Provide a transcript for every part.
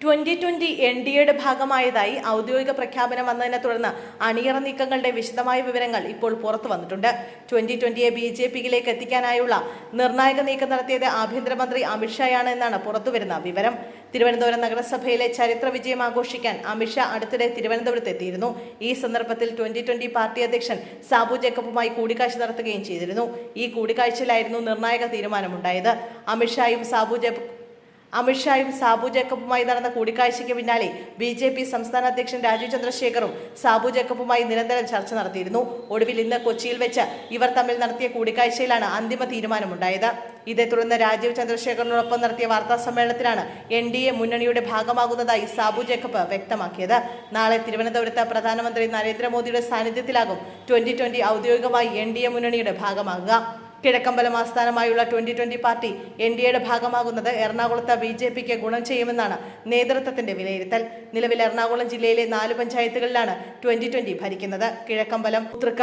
2020 NDAയുടെ ഭാഗമായതായി ഔദ്യോഗിക പ്രഖ്യാപനം വന്നതിനെ തുടർന്ന് അണിയറ നീക്കങ്ങളുടെ വിശദമായ വിവരങ്ങൾ ഇപ്പോൾ പുറത്തു വന്നിട്ടുണ്ട്. 2020യെ BJPയിലേക്ക് എത്തിക്കാനായുള്ള നിർണായക നീക്കം നടത്തിയത് ആഭ്യന്തരമന്ത്രി അമിത്ഷായാണ് എന്നാണ് പുറത്തുവരുന്ന വിവരം. തിരുവനന്തപുരം നഗരസഭയിലെ ചരിത്ര വിജയം ആഘോഷിക്കാൻ അമിത്ഷാ അടുത്തിടെ തിരുവനന്തപുരത്ത് എത്തിയിരുന്നു. ഈ സന്ദർഭത്തിൽ 2020 പാർട്ടി അധ്യക്ഷൻ സാബു ജേക്കബുമായി കൂടിക്കാഴ്ച നടത്തുകയും ചെയ്തിരുന്നു. ഈ കൂടിക്കാഴ്ചയിലായിരുന്നു നിർണായക തീരുമാനമുണ്ടായത്. അമിത്ഷായും സാബു ജേക്കബുമായി നടന്ന കൂടിക്കാഴ്ചയ്ക്ക് പിന്നാലെ BJP സംസ്ഥാന അധ്യക്ഷൻ രാജീവ് ചന്ദ്രശേഖറും സാബു ജേക്കബുമായി നിരന്തരം ചർച്ച നടത്തിയിരുന്നു. ഒടുവിൽ ഇന്ന് കൊച്ചിയിൽ വെച്ച് ഇവർ തമ്മിൽ നടത്തിയ കൂടിക്കാഴ്ചയിലാണ് അന്തിമ തീരുമാനമുണ്ടായത്. ഇതേ തുടർന്ന് രാജീവ് ചന്ദ്രശേഖറിനോടൊപ്പം നടത്തിയ വാർത്താ സമ്മേളനത്തിലാണ് NDA മുന്നണിയുടെ ഭാഗമാകുന്നതായി സാബു ജേക്കബ് വ്യക്തമാക്കിയത്. നാളെ തിരുവനന്തപുരത്ത് പ്രധാനമന്ത്രി നരേന്ദ്രമോദിയുടെ സാന്നിധ്യത്തിലാകും 2020 ഔദ്യോഗികമായി NDA മുന്നണിയുടെ ഭാഗമാകുക. കിഴക്കമ്പലം ആസ്ഥാനമായുള്ള 2020 പാർട്ടി NDAയുടെ ഭാഗമാകുന്നത് എറണാകുളത്ത് BJPക്ക് ഗുണം ചെയ്യുമെന്നാണ് നേതൃത്വത്തിന്റെ വിലയിരുത്തൽ. നിലവിൽ എറണാകുളം ജില്ലയിലെ 4 പഞ്ചായത്തുകളിലാണ് 2020 ഭരിക്കുന്നത്. കിഴക്കമ്പലം, ഉതൃക്ക,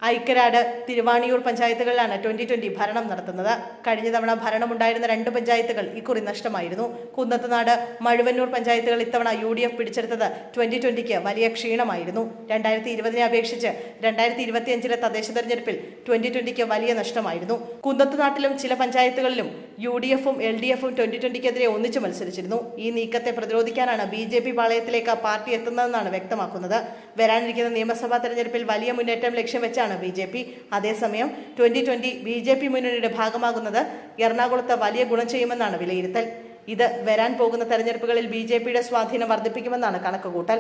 ഐക്കരാട്, തിരുവാണിയൂർ പഞ്ചായത്തുകളിലാണ് 2020 ഭരണം നടത്തുന്നത്. കഴിഞ്ഞ തവണ ഭരണമുണ്ടായിരുന്ന 2 പഞ്ചായത്തുകൾ ഇക്കുറി നഷ്ടമായിരുന്നു. കുന്നത്തുനാട്, മഴുവന്നൂർ പഞ്ചായത്തുകൾ ഇത്തവണ UDF പിടിച്ചെടുത്തത് 2020ക്ക് വലിയ ക്ഷീണമായിരുന്നു. 2020നെ അപേക്ഷിച്ച് 2025 തദ്ദേശ തെരഞ്ഞെടുപ്പിൽ 2020ക്ക് വലിയ നഷ്ടമായിരുന്നു. കുന്നത്തുനാട്ടിലും ചില പഞ്ചായത്തുകളിലും UDFും LDFും 2020ക്കെതിരെ ഒന്നിച്ചു മത്സരിച്ചിരുന്നു. ഈ നീക്കത്തെ പ്രതിരോധിക്കാനാണ് BJP പാളയത്തിലേക്ക് പാർട്ടി എത്തുന്നതെന്നാണ് വ്യക്തമാക്കുന്നത്. വരാനിരിക്കുന്ന നിയമസഭാ തെരഞ്ഞെടുപ്പിൽ വലിയ മുന്നേറ്റം ലക്ഷ്യം വെച്ചാണ് BJP. അതേസമയം 2020 BJP മുന്നണിയുടെ ഭാഗമാകുന്നത് എറണാകുളത്ത് വലിയ ഗുണം ചെയ്യുമെന്നാണ് വിലയിരുത്തൽ. ഇത് വരാൻ പോകുന്ന തെരഞ്ഞെടുപ്പുകളിൽ BJPയുടെ സ്വാധീനം വർദ്ധിപ്പിക്കുമെന്നാണ് കണക്കുകൂട്ടൽ.